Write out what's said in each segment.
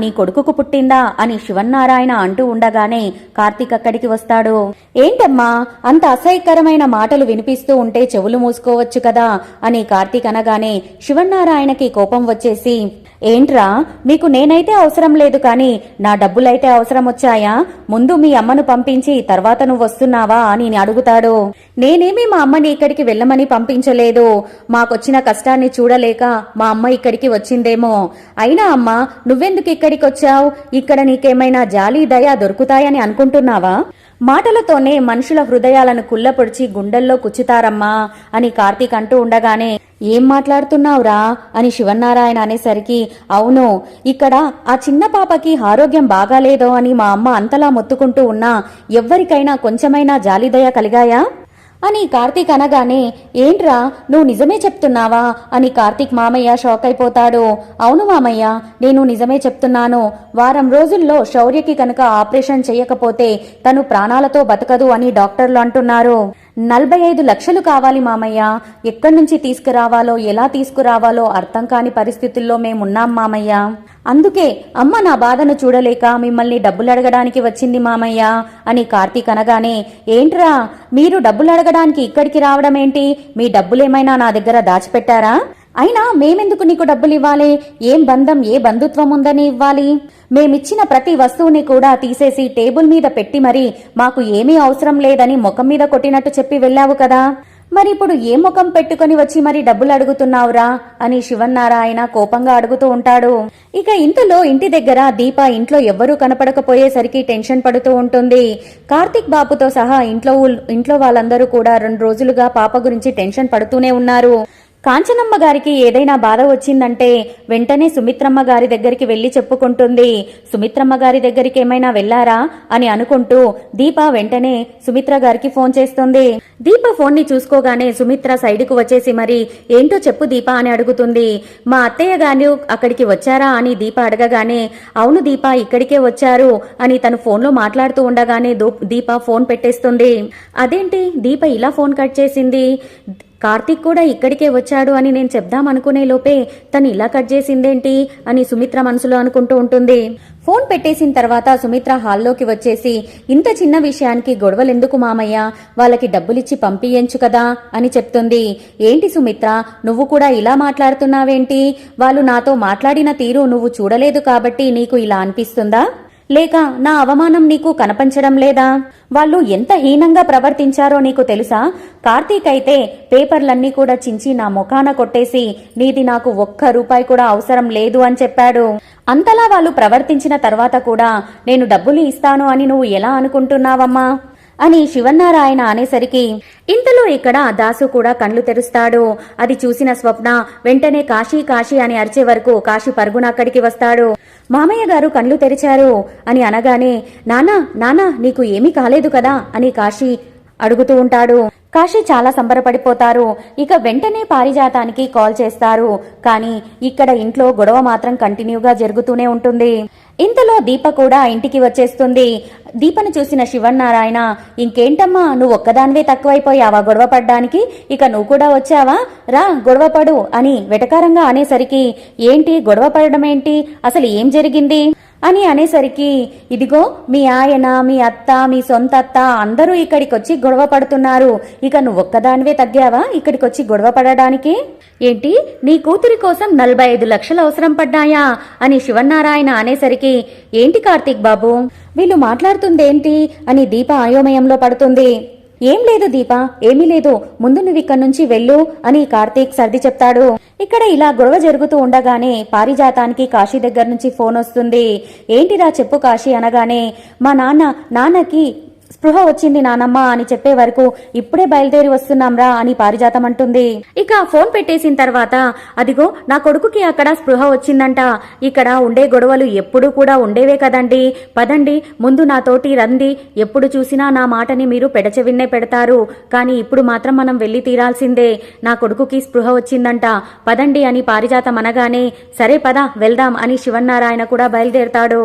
నీ కొడుకుకు పుట్టిందా అని శివన్నారాయణ అంటూ ఉండగానే కార్తీక్ అక్కడికి వస్తాడు. ఏంటమ్మా అంత అసహ్యకరమైన మాటలు వినిపిస్తూ ఉంటే చెవులు మూసుకోవచ్చు కదా అని కార్తీక్ అనగానే శివన్నారాయణకి కోపం వచ్చేసి, ఏంట్రా మీకు నేనైతే అవసరం లేదు కానీ నా డబ్బులైతే అవసరం వచ్చాయా? ముందు మీ అమ్మను పంపించి తర్వాత నువ్వు వస్తున్నావా అని అడుగుతాడు. నేనేమీ మా అమ్మని ఇక్కడికి వెళ్ళమని పంపించలేదు. మాకొచ్చిన కష్టాన్ని చూడలేక మా అమ్మ ఇక్కడికి వచ్చిందేమో. అయినా అమ్మ నువ్వెందుకు ఇక్కడికి వచ్చావు? ఇక్కడ నీకేమైనా జాలి దయ దొరుకుతాయని అనుకుంటున్నావా? మాటలతోనే మనుషుల హృదయాలను కుల్లపొడిచి గుండెల్లో కుచ్చుతారమ్మా అని కార్తీక్ అంటూ ఉండగానే, ఏం మాట్లాడుతున్నావురా అని శివన్నారాయణ అనేసరికి, అవును ఇక్కడ ఆ చిన్న పాపకి ఆరోగ్యం బాగాలేదో అని మా అమ్మ అంతలా మొత్తుకుంటూ ఉన్నా ఎవ్వరికైనా కొంచెమైనా జాలిదయ కలిగాయా అని కార్తీక్ అనగానే, ఏంట్రా నువ్వు నిజమే చెప్తున్నావా అని కార్తీక్ మామయ్య షాక్ అయిపోతాడు. అవును మామయ్య నేను నిజమే చెప్తున్నాను. వారం రోజుల్లో శౌర్యకి కనుక ఆపరేషన్ చేయకపోతే తను ప్రాణాలతో బతకదు అని డాక్టర్లు అంటున్నారు. 45 లక్షలు కావాలి మామయ్య. ఎక్కడి నుంచి తీసుకురావాలో ఎలా తీసుకురావాలో అర్థం కాని పరిస్థితుల్లో మేమున్నాం మామయ్య. అందుకే అమ్మ నా బాధను చూడలేక మిమ్మల్ని డబ్బులు అడగడానికి వచ్చింది మామయ్య అని కార్తీక్ అనగానే, ఏంట్రా మీరు డబ్బులు అడగడానికి ఇక్కడికి రావడం ఏంటి? మీ డబ్బులేమైనా నా దగ్గర దాచిపెట్టారా? అయినా మేమెందుకు నీకు డబ్బులు ఇవ్వాలి? ఏం బంధం ఏ బంధుత్వం ఉందని ఇవ్వాలి? మేమిచ్చిన ప్రతి వస్తువుని కూడా తీసేసి టేబుల్ మీద పెట్టి మరీ మాకు ఏమీ అవసరం లేదని ముఖం మీద కొట్టినట్టు చెప్పి వెళ్ళావు కదా. మరి ఇప్పుడు ఏ ముఖం పెట్టుకుని వచ్చి మరి డబ్బులు అడుగుతున్నావురా అని శివన్నారాయణ కోపంగా అడుగుతూ ఉంటాడు. ఇక ఇంతలో ఇంటి దగ్గర దీప ఇంట్లో ఎవ్వరూ కనపడకపోయేసరికి టెన్షన్ పడుతూ ఉంటుంది. కార్తీక్ బాబుతో సహా ఇంట్లో వాళ్ళందరూ కూడా 2 రోజులుగా పాప గురించి టెన్షన్ పడుతూనే ఉన్నారు. కాంచనమ్మ గారికి ఏదైనా బాధ వచ్చిందంటే వెంటనే సుమిత్రమ్మ గారి దగ్గరికి వెళ్లి చెప్పుకుంటుంది. సుమిత్రమ్మ గారి దగ్గరికి ఏమైనా వెళ్లారా అని అనుకుంటూ దీప వెంటనే సుమిత్ర గారికి ఫోన్ చేస్తుంది. దీప ఫోన్ ని చూసుకోగానే సుమిత్ర సైడ్కు వచ్చేసి, మరి ఏంటో చెప్పు దీప అని అడుగుతుంది. మా అత్తయ్య గారు అక్కడికి వచ్చారా అని దీప అడగగానే, అవును దీప ఇక్కడికే వచ్చారు అని తను ఫోన్లో మాట్లాడుతూ ఉండగానే దీప ఫోన్ పెట్టేస్తుంది. అదేంటి దీప ఇలా ఫోన్ కట్ చేసింది? కార్తీక్ కూడా ఇక్కడికే వచ్చాడు అని నేను చెప్దామనుకునే లోపే తను ఇలా కట్ చేసిందేంటి అని సుమిత్ర మనసులో అనుకుంటూ ఉంటుంది. ఫోన్ పెట్టేసిన తర్వాత సుమిత్ర హాల్లోకి వచ్చేసి, ఇంత చిన్న విషయానికి గొడవలెందుకు మామయ్య? వాళ్ళకి డబ్బులిచ్చి పంపియ్యొచ్చు కదా అని చెప్తుంది. ఏంటి సుమిత్ర నువ్వు కూడా ఇలా మాట్లాడుతున్నావేంటి? వాళ్ళు నాతో మాట్లాడిన తీరు నువ్వు చూడలేదు కాబట్టి నీకు ఇలా అనిపిస్తుందా? లేక నా అవమానం నీకు కనపంచడం లేదా? వాళ్ళు ఎంత హీనంగా ప్రవర్తించారో నీకు తెలుసా? కార్తీక్ అయితే పేపర్లన్నీ కూడా చించి నా ముఖాన కొట్టేసి నీది నాకు ₹1 కూడా అవసరం లేదు అని చెప్పాడు. అంతలా వాళ్ళు ప్రవర్తించిన తర్వాత కూడా నేను డబ్బులు ఇస్తాను అని నువ్వు ఎలా అనుకుంటున్నావమ్మా అని శివన్నారాయణ అనేసరికి ఇంతలో ఇక్కడ దాసు కూడా కళ్ళు తెరుస్తాడు. అది చూసిన స్వప్న వెంటనే కాశీ కాశీ అని అరిచే వరకు కాశీ పరుగున అక్కడికి వస్తాడు. మామయ్య గారు కళ్ళు తెరిచారు అని అనగానే, నానా నానా నీకు ఏమీ కాలేదు కదా అని కాశీ అడుగుతూ ఉంటాడు. కాశీ చాలా సంబరపడిపోతారు. ఇక వెంటనే పారిజాతానికి కాల్ చేస్తారు. కానీ ఇక్కడ ఇంట్లో గొడవ మాత్రం కంటిన్యూగా జరుగుతూనే ఉంటుంది. ఇంతలో దీప కూడా ఇంటికి వచ్చేస్తుంది. దీపను చూసిన శివన్నారాయణ, ఇంకేంటమ్మా నువ్వు ఒక్కదానివే తక్కువైపోయావా గొడవ పడ్డానికి? ఇక నువ్వు కూడా వచ్చావా? రా గొడవపడు అని వెటకారంగా అనేసరికి, ఏంటి గొడవ పడడం ఏంటి? అసలు ఏం జరిగింది అని అనేసరికి, ఇదిగో మీ ఆయన మీ అత్త మీ సొంత అత్త అందరూ ఇక్కడికొచ్చి గొడవ పడుతున్నారు. ఇక నువ్వొక్కదానివే తగ్గావా ఇక్కడికొచ్చి గొడవ పడడానికి? ఏంటి నీ కూతురి కోసం 45 లక్షలు అవసరం పడ్డాయా అని శివన్నారాయణ అనేసరికి, ఏంటి కార్తీక్ బాబు వీళ్ళు మాట్లాడుతుందేంటి అని దీప అయోమయంలో పడుతుంది. ఏం లేదు దీప ఏమీ లేదు, ముందు నువ్వు ఇక్కడి నుంచి వెళ్ళు అని కార్తీక్ సర్ది చెప్తాడు. ఇక్కడ ఇలా గొడవ జరుగుతూ ఉండగానే పారిజాతానికి కాశీ దగ్గర నుంచి ఫోన్ వస్తుంది. ఏంటిరా చెప్పు కాశీ అనగానే, మా నాన్నకి స్పృహ వచ్చింది నానమ్మ అని చెప్పే వరకు ఇప్పుడే బయలుదేరి వస్తున్నాంరా అని పారిజాతం అంటుంది. ఇక ఫోన్ పెట్టేసిన తర్వాత, అదిగో నా కొడుకుకి అక్కడ స్పృహ వచ్చిందంట. ఇక్కడ ఉండే గొడవలు ఎప్పుడూ కూడా ఉండేవే కదండి, పదండి ముందు నాతోటి రండి. ఎప్పుడు చూసినా నా మాటని మీరు పెడచెవిన్నే పెడతారు, కానీ ఇప్పుడు మాత్రం మనం వెళ్లి తీరాల్సిందే. నా కొడుకుకి స్పృహ వచ్చిందంట, పదండి అని పారిజాతం అనగానే, సరే పద వెళ్దాం అని శివన్నారాయణ కూడా బయలుదేరతాడు.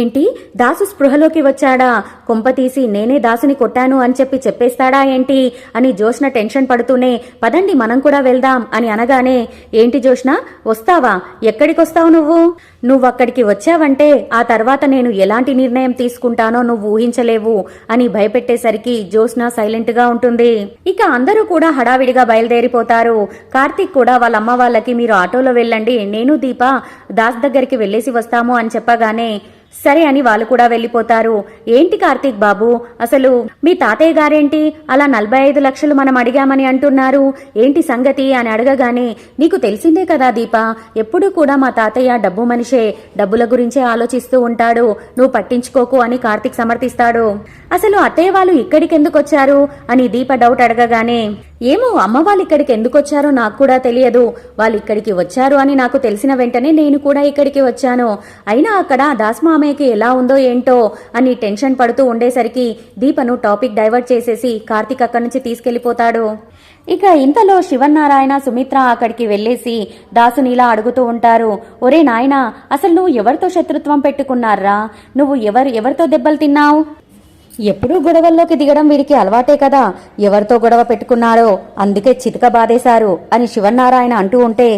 ఏంటి దాసు స్పృహలోకి వచ్చాడా? కొంపతీసి నేనే నేనే దాసుని కొట్టాను అని చెప్పేస్తాడా ఏంటి అని జోష్న టెన్షన్ పడుతూనే పదండి మనం కూడా వెళ్దాం అని అనగానే, ఏంటి జోష్న వస్తావా? ఎక్కడికొస్తావు నువ్వు అక్కడికి వచ్చావంటే ఆ తర్వాత నేను ఎలాంటి నిర్ణయం తీసుకుంటానో నువ్వు ఊహించలేవు అని భయపెట్టేసరికి జోష్న సైలెంట్ గా ఉంటుంది. ఇక అందరూ కూడా హడావిడిగా బయలుదేరిపోతారు. కార్తీక్ కూడా వాళ్ళ అమ్మ వాళ్ళకి మీరు ఆటోలో వెళ్ళండి, నేను దీప దాస్ దగ్గరికి వెళ్ళేసి వస్తాము అని చెప్పగానే సరే అని వాళ్ళు కూడా వెళ్లిపోతారు. ఏంటి కార్తీక్ బాబు, అసలు మీ తాతయ్య గారేంటి అలా 45 లక్షలు మనం అడిగామని అంటున్నారు, ఏంటి సంగతి అని అడగగానే, నీకు తెలిసిందే కదా దీప, ఎప్పుడూ కూడా మా తాతయ్య డబ్బు మనిషే, డబ్బుల గురించే ఆలోచిస్తూ ఉంటాడు, నువ్వు పట్టించుకోకు అని కార్తీక్ సమర్థిస్తాడు. అసలు అత్తయ్య వాళ్ళు ఇక్కడికి ఎందుకు వచ్చారు అని దీప డౌట్ అడగగానే, ఏమో అమ్మ వాళ్ళు ఇక్కడికి ఎందుకు వచ్చారో నాకు కూడా తెలియదు, వాళ్ళు ఇక్కడికి వచ్చారు అని నాకు తెలిసిన వెంటనే నేను కూడా ఇక్కడికి వచ్చాను, అయినా అక్కడ దాస్ మామయ్యకి ఎలా ఉందో ఏంటో అని టెన్షన్ పడుతూ ఉండేసరికి దీపను టాపిక్ డైవర్ట్ చేసేసి కార్తీక్ అక్కడి నుంచి తీసుకెళ్లిపోతాడు. ఇక ఇంతలో శివన్నారాయణ సుమిత్ర అక్కడికి వెళ్లేసి దాసుని ఇలా అడుగుతూ ఉంటారు, ఒరే నాయనా, అసలు నువ్వు ఎవరితో శత్రుత్వం పెట్టుకున్నారా? నువ్వు ఎవరితో దెబ్బలు తిన్నావు? ఎప్పుడూ గొడవల్లోకి దిగడం వీరికి అలవాటే కదా, ఎవరితో గొడవ పెట్టుకున్నారో అందుకే చితక బాధేశారు అని శివన్నారాయణ అంటూ ఉంటే,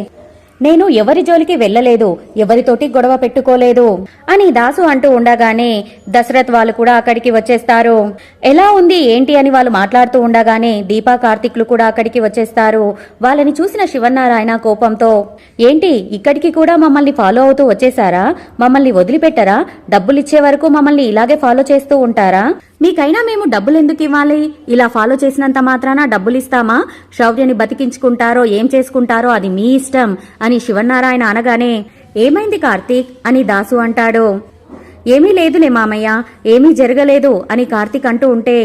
నేను ఎవరి జోలికి వెళ్లలేదు, ఎవరితోటి గొడవ పెట్టుకోలేదు అని దాసు అంటూ ఉండగానే దశరథ్ వాళ్ళు కూడా అక్కడికి వచ్చేస్తారు. ఎలా ఉంది ఏంటి అని వాళ్ళు మాట్లాడుతూ ఉండగానే దీపా కార్తీక్లు కూడా అక్కడికి వచ్చేస్తారు. వాళ్ళని చూసిన శివన్నారాయణ కోపంతో, ఏంటి ఇక్కడికి కూడా మమ్మల్ని ఫాలో అవుతూ వచ్చేసారా? మమ్మల్ని వదిలిపెట్టరా? డబ్బులిచ్చే వరకు మమ్మల్ని ఇలాగే ఫాలో చేస్తూ ఉంటారా? మీకైనా మేము డబ్బులెందుకు ఇవ్వాలి? ఇలా ఫాలో చేసినంత మాత్రాన డబ్బులిస్తామా? శౌర్యని బతికించుకుంటారో ఏం చేసుకుంటారో అది మీ ఇష్టం అని శివన్నారాయణ అనగానే, ఏమైంది కార్తీక్ అని దాసు అంటాడు. ఏమీ లేదులే మామయ్య, ఏమీ జరగలేదు అని కార్తీక్ అంటూ ఉంటే,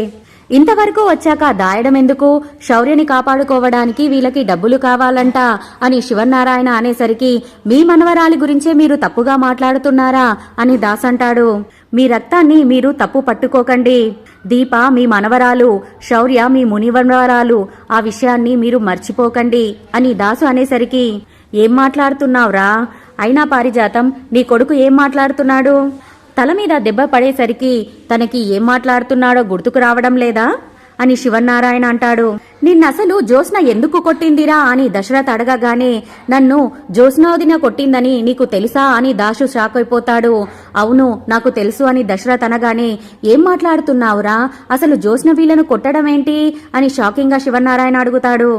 ఇంతవరకు వచ్చాక దాయడం ఎందుకు? శౌర్యని కాపాడుకోవడానికి వీళ్ళకి డబ్బులు కావాలంట అని శివన్నారాయణ అనేసరికి, మీ మనవరాలి గురించే మీరు తప్పుగా మాట్లాడుతున్నారా అని దాస్ అంటాడు. మీ రక్తాన్ని మీరు తప్పు పట్టుకోకండి. దీప మీ మనవరాలు, శౌర్య మీ మునివరాలు, ఆ విషయాన్ని మీరు మర్చిపోకండి అని దాసు అనేసరికి, ఏం మాట్లాడుతున్నావురా? అయినా పారిజాతం, నీ కొడుకు ఏం మాట్లాడుతున్నాడు? తల మీద దెబ్బ పడేసరికి తనకి ఏం మాట్లాడుతున్నాడో గుర్తుకు రావడం లేదా అని శివన్నారాయణ అంటాడు. నిన్నసలు జ్యోత్స్న ఎందుకు కొట్టిందిరా అని దశరథ్ అడగగానే, నన్ను జ్యోత్స్నోదిన కొట్టిందని నీకు తెలుసా అని దాసు షాక్ అయిపోతాడు. అవును నాకు తెలుసు అని దశరథ్ అనగానే, ఏం మాట్లాడుతున్నావురా? అసలు జ్యోత్స్న వీళ్ళను కొట్టడం ఏంటి అని షాకింగ్ గా శివన్నారాయణ అడుగుతాడు.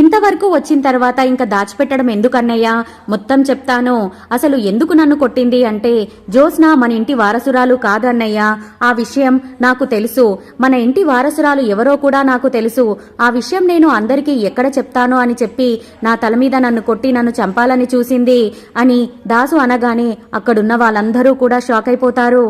ఇంతవరకు వచ్చిన తర్వాత ఇంకా దాచిపెట్టడం ఎందుకన్నయ్యా? మొత్తం చెప్తాను. అసలు ఎందుకు నన్ను కొట్టింది అంటే, జ్యోత్స్న మన ఇంటి వారసురాలు కాదు అన్నయ్య, ఆ విషయం నాకు తెలుసు. మన ఇంటి వారసురాలు ఎవరో కూడా నాకు తెలుసు. ఆ విషయం నేను అందరికీ ఎక్కడ చెప్తానో అని చెప్పి నా తల మీద నన్ను కొట్టి నన్ను చంపాలని చూసింది అని దాసు అనగానే అక్కడున్న వాళ్ళందరూ కూడా షాక్ అయిపోతారు.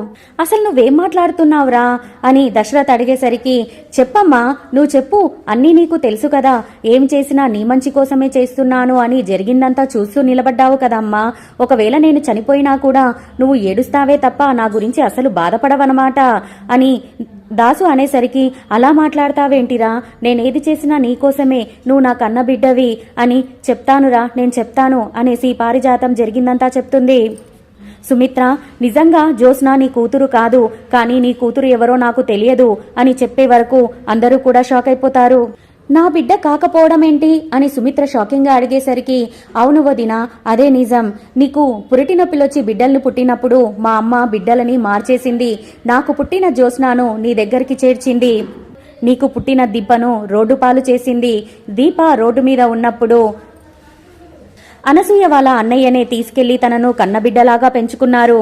అసలు నువ్వేం మాట్లాడుతున్నావురా అని దశరథ్ అడిగేసరికి, చెప్పమ్మా నువ్వు చెప్పు, అన్నీ నీకు తెలుసు కదా, ఏం చేసినా నీ మంచి కోసమే చేస్తున్నాను అని జరిగిందంతా చూస్తూ నిలబడ్డావు కదమ్మా. ఒకవేళ నేను చనిపోయినా కూడా నువ్వు ఏడుస్తావే తప్ప నా గురించి అసలు బాధపడవన్నమాట అని దాసు అనేసరికి, అలా మాట్లాడతావేంటిరా? నేనేది చేసినా నీకోసమే, నువ్వు నా కన్న బిడ్డవి అని చెప్తానురా, నేను చెప్తాను అనేసి పారిజాతం జరిగిందంతా చెప్తుంది. సుమిత్ర, నిజంగా జ్యోత్స్న నీ కూతురు కాదు, కానీ నీ కూతురు ఎవరో నాకు తెలియదు అని చెప్పే వరకు అందరూ కూడా షాక్ అయిపోతారు. నా బిడ్డ కాకపోవడం ఏంటి అని సుమిత్ర షాకింగ్ గా అడిగేసరికి, అవును వదినా, అదే నిజం. నీకు పురిటి నొప్పిలొచ్చి బిడ్డల్ని పుట్టినప్పుడు మా అమ్మ బిడ్డలని మార్చేసింది. నాకు పుట్టిన జ్యోత్స్నను నీ దగ్గరికి చేర్చింది. నీకు పుట్టిన దీపను రోడ్డు పాలు చేసింది. దీప రోడ్డు మీద ఉన్నప్పుడు అనసూయ వాళ్ళ అన్నయ్యనే తీసుకెళ్లి తనను కన్నబిడ్డలాగా పెంచుకున్నారు.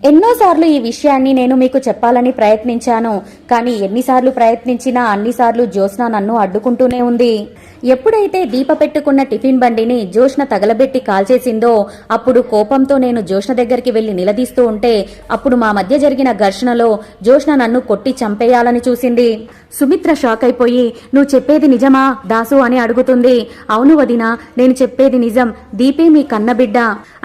ఎన్నోసార్లు ఈ విషయాన్ని నేను మీకు చెప్పాలని ప్రయత్నించాను, కానీ ఎన్నిసార్లు ప్రయత్నించినా అన్నిసార్లు జ్యోత్స్న నన్ను అడ్డుకుంటూనే ఉంది. ఎప్పుడైతే దీప పెట్టుకున్న టిఫిన్ బండిని జ్యోత్స్న తగలబెట్టి కాల్చేసిందో అప్పుడు కోపంతో నేను జ్యోత్స్న దగ్గరికి వెళ్లి నిలదీస్తూ ఉంటే అప్పుడు మా మధ్య జరిగిన ఘర్షణలో జ్యోత్స్న నన్ను కొట్టి చంపేయాలని చూసింది. సుమిత్ర షాక్ అయిపోయి, నువ్వు చెప్పేది నిజమా దాసు అని అడుగుతుంది. అవును వదినా, నేను చెప్పేది నిజం, దీపే మీ కన్నబిడ్డ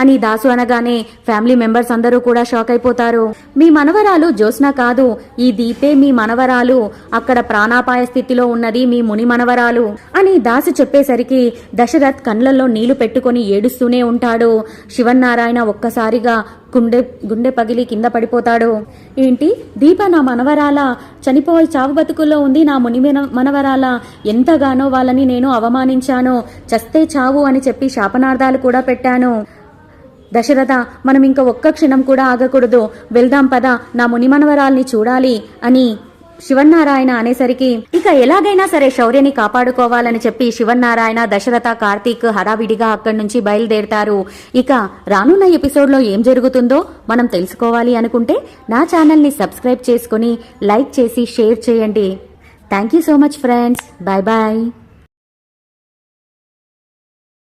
అని దాసు అనగానే ఫ్యామిలీ మెంబర్స్ అందరూ కూడా షాక్ షాక్ అయిపోతారు. మీ మనవరాలు జ్యోత్స్న కాదు, ఈ దీపే మీ మనవరాలు, అక్కడ ప్రాణాపాయ స్థితిలో ఉన్నది మీ ముని మనవరాలు అని దాసి చెప్పేసరికి దశరథ్ కళ్ళల్లో నీళ్లు పెట్టుకుని ఏడుస్తూనే ఉంటాడు. శివన్నారాయణ ఒక్కసారిగా గుండె పగిలి కింద పడిపోతాడు. ఏంటి, దీప నా మనవరాల, చనిపోయి చావు బతుకుల్లో ఉంది నా ముని మనవరాల, ఎంతగానో వాళ్ళని నేను అవమానించాను, చస్తే చావు అని చెప్పి శాపనార్థాలు కూడా పెట్టాను. దశరథ, మనం ఇంక ఒక్క క్షణం కూడా ఆగకూడదు, వెళ్దాం పద, నా ముని మనవరాల్ని చూడాలి అని శివన్నారాయణ అనేసరికి ఇక ఎలాగైనా సరే శౌర్యని కాపాడుకోవాలని చెప్పి శివన్నారాయణ, దశరథ, కార్తీక్ హడావిడిగా అక్కడి నుంచి బయలుదేరతారు. ఇక రానున్న ఎపిసోడ్లో ఏం జరుగుతుందో మనం తెలుసుకోవాలి అనుకుంటే నా ఛానల్ని సబ్స్క్రైబ్ చేసుకుని లైక్ చేసి షేర్ చేయండి. Thank you so much friends. Bye bye.